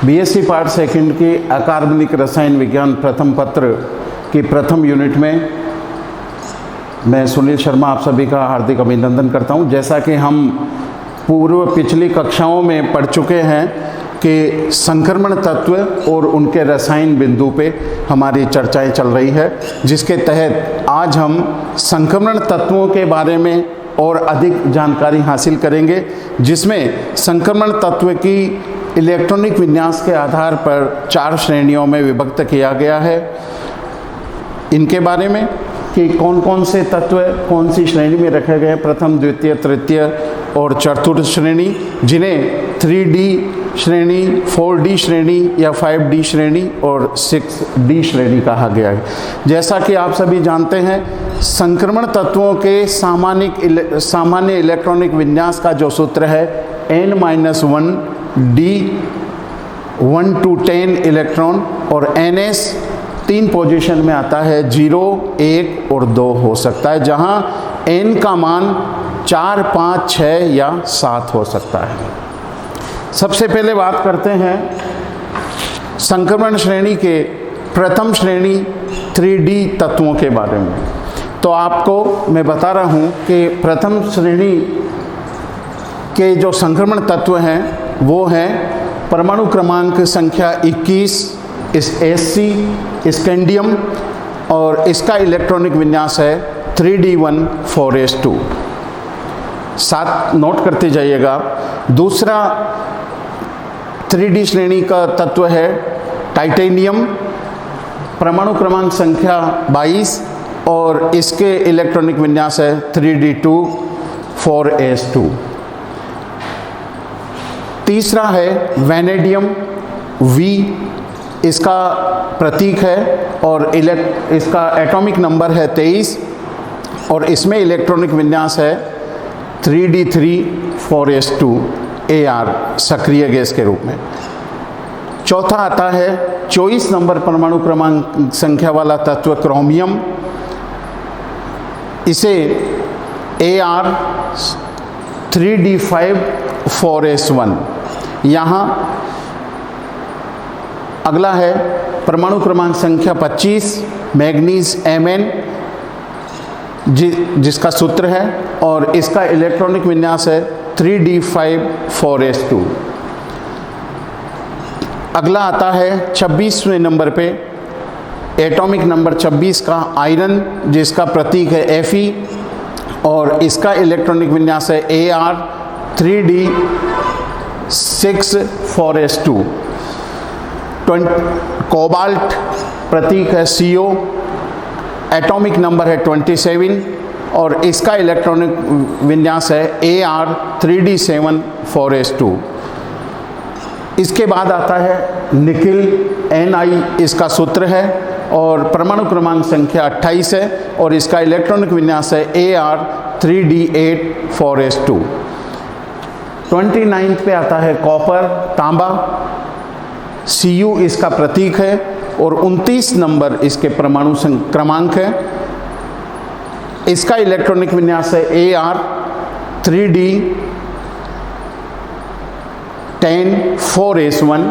BSc part second की अकार्बनिक रसायन विज्ञान प्रथम पत्र की प्रथम यूनिट में मैं सुनील शर्मा आप सभी का हार्दिक अभिनंदन करता हूं। जैसा कि हम पिछली कक्षाओं में पढ़ चुके हैं कि संक्रमण तत्व और उनके रसायन बिंदु पे हमारी चर्चाएं चल रही है, जिसके तहत आज हम संक्रमण तत्वों के बारे में और अधिक जानकारी हासिल करेंगे, जिसमें संक्रमण तत्व की इलेक्ट्रॉनिक विन्यास के आधार पर 4 श्रेणियों में विभक्त किया गया है। इनके बारे में कि कौन कौन से तत्व कौन सी श्रेणी में रखे गए, प्रथम, द्वितीय, तृतीय और चतुर्थ श्रेणी, जिन्हें 3D श्रेणी, 4D श्रेणी या 5D श्रेणी और 6D श्रेणी कहा गया है। जैसा कि आप सभी जानते हैं, संक्रमण तत्वों के सामान्य इलेक्ट्रॉनिक विन्यास का जो सूत्र है N-1D 1 to 10 इलेक्ट्रॉन और NS 3 पोजीशन में आता है, 0, 1 और 2 हो सकता है, जहां N का मान 4, 5, 6 या 7 हो सकता है। सबसे पहले बात करते हैं संक्रमण श्रेणी के प्रथम श्रेणी 3D तत्वों के बारे में। तो आपको मैं बता रहा हूं कि प्रथम श्रेणी के जो संक्रमण तत्व हैं वो हैं परमाणु क्रमांक संख्या 21 Sc स्कैंडियम और इसका इलेक्ट्रॉनिक विन्यास है 3D1,4s2। साथ नोट करते जाइएगा। दूसरा 3D श्रेणी का तत्व है टाइटेनियम, परमाणु क्रमांक संख्या 22 और इसके इलेक्ट्रॉनिक विन्यास है 3D2,4s2। तीसरा है वैनेडियम, V इसका प्रतीक है और इसका एटॉमिक नंबर है 23 और इसमें इलेक्ट्रॉनिक विन्यास है 3D3,4s2 Ar सक्रिय गैस के रूप में। चौथा आता है 24 नंबर परमाणु क्रमांक संख्या वाला तत्व क्रोमियम, इसे Ar 3D5,4s1। यहाँ अगला है परमाणु क्रमांक संख्या 25 मैग्नीज Mn, जिसका सूत्र है और इसका इलेक्ट्रॉनिक विन्यास है 3D5,4s2। अगला आता है 26वें नंबर पे एटॉमिक नंबर 26 का आयरन, जिसका प्रतीक है Fe और इसका इलेक्ट्रॉनिक विन्यास है Ar 3D6,4s2। कोबाल्ट प्रतीक है CO, एटॉमिक नंबर है 27 और इसका इलेक्ट्रॉनिक विन्यास है Ar 3D7,4s2। इसके बाद आता है निकिल, Ni इसका सूत्र है और परमाणु क्रमांक संख्या 28 है और इसका इलेक्ट्रॉनिक विन्यास है Ar 3D8,4s2। 29 पे आता है कॉपर, तांबा, Cu इसका प्रतीक है और 29 नंबर इसके परमाणु क्रमांक है। इसका इलेक्ट्रॉनिक विन्यास है Ar 3D10,4s1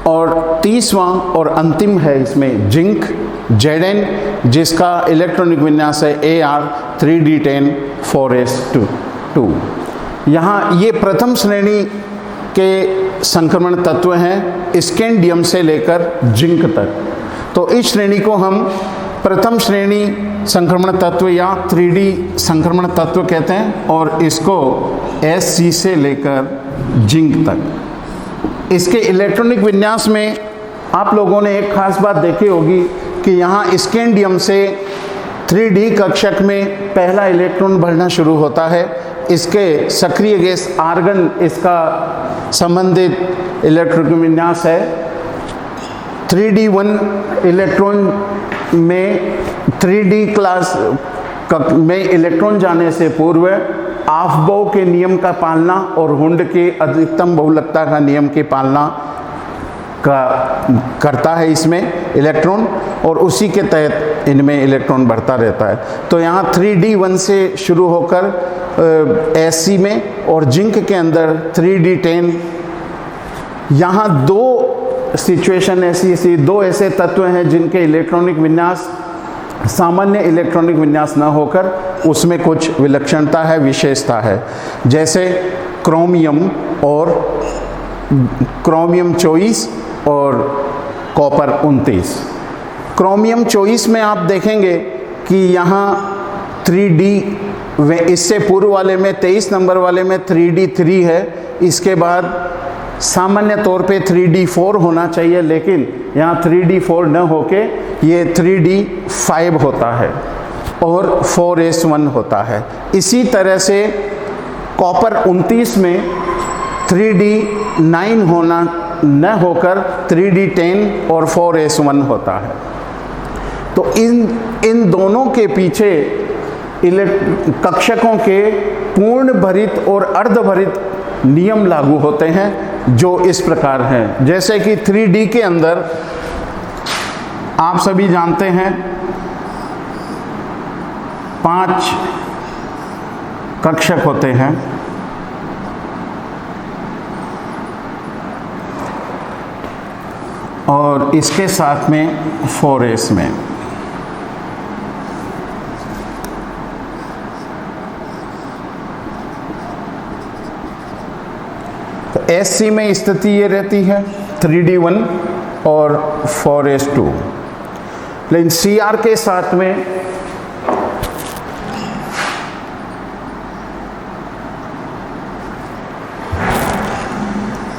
और 30वां और अंतिम है इसमें जिंक, Zn, जिसका इलेक्ट्रॉनिक विन्यास है Ar 3D10,4s2। यहाँ ये प्रथम श्रेणी के संक्रमण तत्व हैं स्कैंडियम से लेकर जिंक तक। तो इस श्रेणी को हम प्रथम श्रेणी संक्रमण तत्व या 3D संक्रमण तत्व कहते हैं और इसको Sc से लेकर जिंक तक। इसके इलेक्ट्रॉनिक विन्यास में आप लोगों ने एक खास बात देखी होगी कि यहाँ स्कैंडियम से 3D कक्षक में पहला इलेक्ट्रॉन बढ़ना शुरू होता है। इसके सक्रिय गैस आर्गन इसका संबंधित इलेक्ट्रॉनिक विन्यास है 3D1 इलेक्ट्रॉन में 3D क्लास में इलेक्ट्रॉन जाने से पूर्व ऑफ-बाउ के नियम का पालना और हुंड के अधिकतम बहुलकता का नियम की पालना करता है इसमें इलेक्ट्रॉन और उसी के तहत इनमें इलेक्ट्रॉन बढ़ता रहता है। तो यहाँ 3D1 से शुरू होकर Sc में और जिंक के अंदर 3D10 यहाँ दो सिचुएशन ऐसी दो ऐसे तत्व हैं जिनके इलेक्ट्रॉनिक विन्यास सामान्य इलेक्ट्रॉनिक विन्यास न होकर उसमें कुछ विलक्षणता है, विशेषता है, जैसे क्रोमियम और क्रोमियम 24 और कॉपर 29। क्रोमियम 24 में आप देखेंगे कि यहाँ 3D, इससे पूर्व वाले में 23 नंबर वाले में 3D3 है, इसके बाद सामान्य तौर पे 3D4 होना चाहिए, लेकिन यहाँ 3D4 न होके ये 3D5 होता है और 4s1 होता है। इसी तरह से कॉपर 29 में 3D9 होना न होकर 3D10 और 4s1 होता है। तो इन दोनों के पीछे कक्षकों के पूर्ण भरित और अर्धभरित नियम लागू होते हैं, जो इस प्रकार हैं। जैसे कि 3D के अंदर आप सभी जानते हैं 5 कक्षक होते हैं, और इसके साथ में 4s में SC में स्थिति ये रहती है 3D1 और 4s2, लेकिन CR के साथ में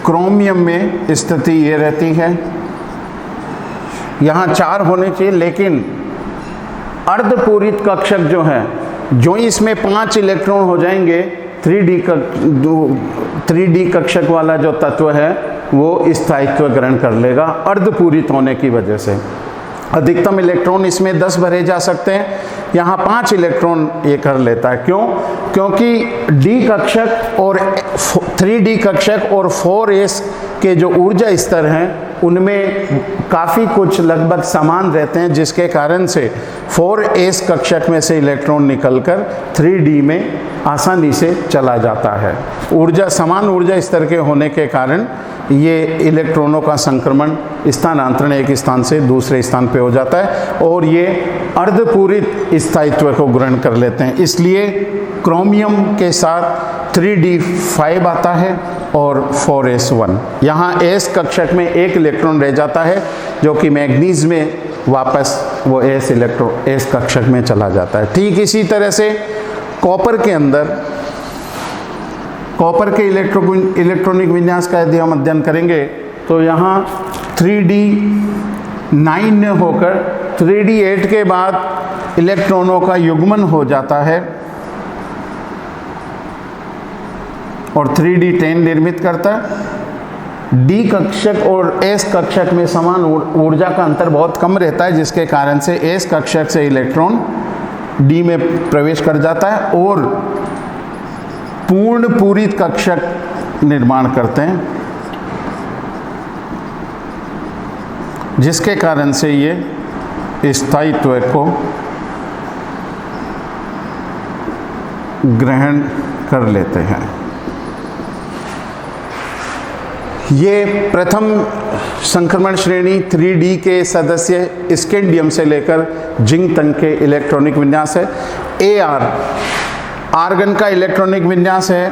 क्रोमियम में स्थिति ये रहती है, यहाँ 4 होने चाहिए, लेकिन अर्धपूरित कक्षक जो है, जो इसमें 5 इलेक्ट्रॉन हो जाएंगे, 3D कक्षक वाला जो तत्व है वो स्थायित्व ग्रहण कर लेगा अर्धपूरित होने की वजह से। अधिकतम इलेक्ट्रॉन इसमें 10 भरे जा सकते हैं, यहाँ 5 इलेक्ट्रॉन ये कर लेता है। क्यों? क्योंकि D कक्षक और 3D कक्षक और 4s के जो ऊर्जा स्तर हैं उनमें काफ़ी कुछ लगभग समान रहते हैं, जिसके कारण से 4s कक्षक में से इलेक्ट्रॉन निकलकर 3D में आसानी से चला जाता है। ऊर्जा समान ऊर्जा स्तर के होने के कारण ये इलेक्ट्रॉनों का संक्रमण, स्थानांतरण एक स्थान से दूसरे स्थान पे हो जाता है और ये अर्धपूरित स्थायित्व को ग्रहण कर लेते हैं। इसलिए क्रोमियम के साथ 3D5 आता है और 4s1। यहाँ s कक्षक में 1 इलेक्ट्रॉन रह जाता है, जो कि मैग्नीज में वापस वो s कक्षक में चला जाता है। ठीक इसी तरह से कॉपर के अंदर, कॉपर के इलेक्ट्रॉनिक विन्यास का यदि हम अध्ययन करेंगे तो यहाँ 3D9 होकर 3D8 के बाद इलेक्ट्रॉनों का युग्मन हो जाता है और 3D10 निर्मित करता है। D कक्षक और S कक्षक में समान ऊर्जा का अंतर बहुत कम रहता है, जिसके कारण से S कक्षक से इलेक्ट्रॉन D में प्रवेश कर जाता है और पूर्ण पूरित कक्षक निर्माण करते हैं, जिसके कारण से ये स्थायित्व को ग्रहण कर लेते हैं। ये प्रथम संक्रमण श्रेणी 3D के सदस्य स्कैंडियम से लेकर जिंक तक के इलेक्ट्रॉनिक विन्यास है। AR आर्गन का इलेक्ट्रॉनिक विन्यास है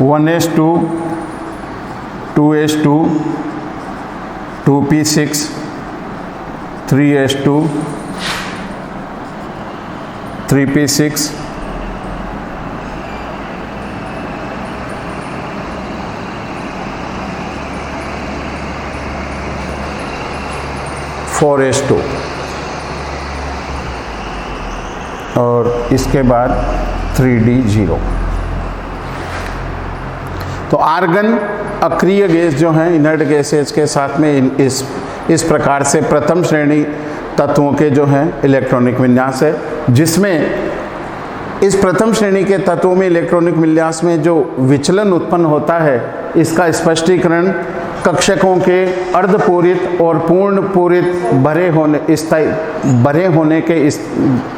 1s2, 2s2, 2p6, 3s2, 3p6, 4s2 और इसके बाद 3D0। तो आर्गन अक्रिय गैस जो हैं, इनर्ट गैसेज के साथ में इस प्रकार से प्रथम श्रेणी तत्वों के जो हैं इलेक्ट्रॉनिक विन्यास है, जिसमें इस प्रथम श्रेणी के तत्वों में इलेक्ट्रॉनिक विन्यास में जो विचलन उत्पन्न होता है, इसका स्पष्टीकरण कक्षकों के अर्धपूरित और पूर्ण पूरित भरे होने के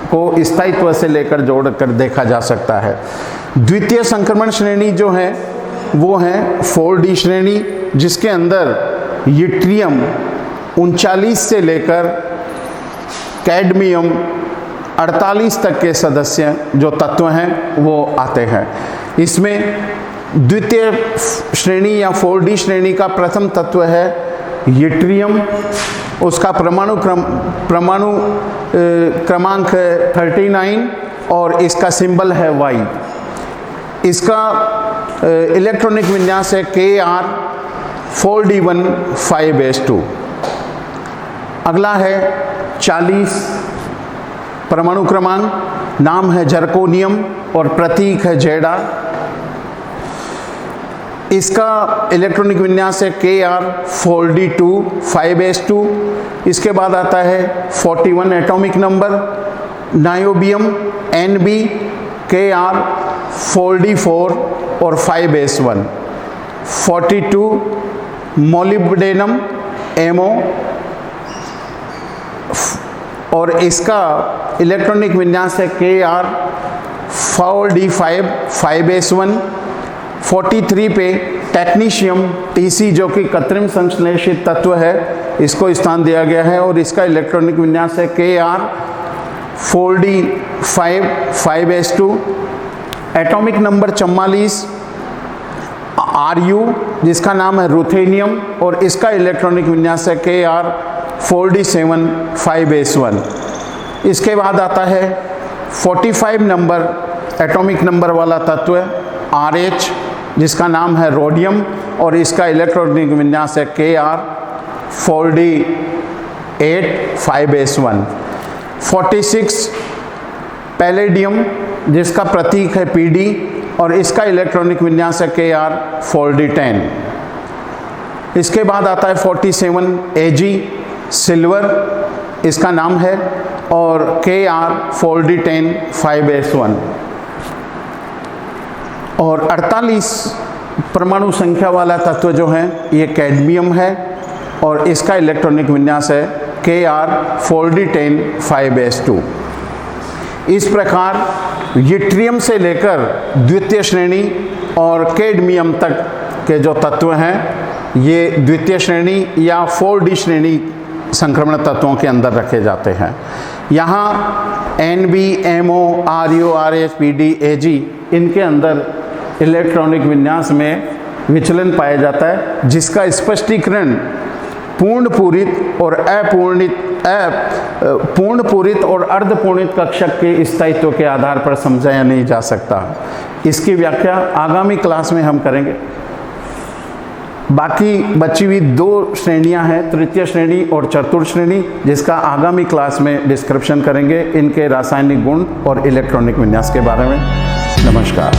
को स्थायित्व से लेकर जोड़कर देखा जा सकता है। द्वितीय संक्रमण श्रेणी जो है वो है 4D श्रेणी, जिसके अंदर यट्रियम 39 से लेकर कैडमियम 48 तक के सदस्य जो तत्व हैं वो आते हैं। इसमें द्वितीय श्रेणी या 4D श्रेणी का प्रथम तत्व है यट्रियम, उसका परमाणु क्रमांक 39 और इसका सिंबल है Y। इसका इलेक्ट्रॉनिक विन्यास है Kr4D1 5s2। अगला है 40 परमाणु क्रमांक, नाम है जर्कोनियम और प्रतीक है Zr। इसका इलेक्ट्रॉनिक विन्यास है Kr4D2 5s2। इसके बाद आता है 41 atomic number niobium Nb Kr4D4 और 5s1। 42 मोलिब्डेनम Mo और इसका इलेक्ट्रॉनिक विन्यास है Kr4D5 5s1। 43 पे टेक्नीशियम Tc जो कि कृत्रिम संश्लेषित तत्व है, इसको स्थान दिया गया है और इसका इलेक्ट्रॉनिक विन्यास है Kr4D5 5s2। Atomic number 44 Ru जिसका नाम है रुथेनियम और इसका इलेक्ट्रॉनिक विन्यास है Kr4D7 5s1। इसके बाद आता है 45 नंबर एटॉमिक नंबर वाला तत्व RH जिसका नाम है रोडियम और इसका इलेक्ट्रॉनिक विन्यास है Kr4D8 5s1। 46 पैलेडियम जिसका प्रतीक है Pd और इसका इलेक्ट्रॉनिक विन्यास है Kr4D10। इसके बाद आता है 47 Ag सिल्वर, इसका नाम है और Kr4D10 5s1। और 48 परमाणु संख्या वाला तत्व जो है ये कैडमियम है और इसका इलेक्ट्रॉनिक विन्यास है Kr4D10 5s2। इस प्रकार यट्रियम से लेकर द्वितीय श्रेणी और कैडमियम तक के जो तत्व हैं ये द्वितीय श्रेणी या 4D श्रेणी संक्रमण तत्वों के अंदर रखे जाते हैं। यहाँ Nb, Mo, Ru, Rh, Pd, Ag इनके अंदर इलेक्ट्रॉनिक विन्यास में विचलन पाया जाता है, जिसका स्पष्टीकरण पूर्ण पूरित और अर्धपूर्णित कक्षक के स्थायित्व के आधार पर समझाया नहीं जा सकता। इसकी व्याख्या आगामी क्लास में हम करेंगे। बाकी बची हुई 2 श्रेणियां हैं, तृतीय श्रेणी और चतुर्थ श्रेणी, जिसका आगामी क्लास में डिस्क्रिप्शन करेंगे इनके रासायनिक गुण और इलेक्ट्रॉनिक विन्यास के बारे में। नमस्कार।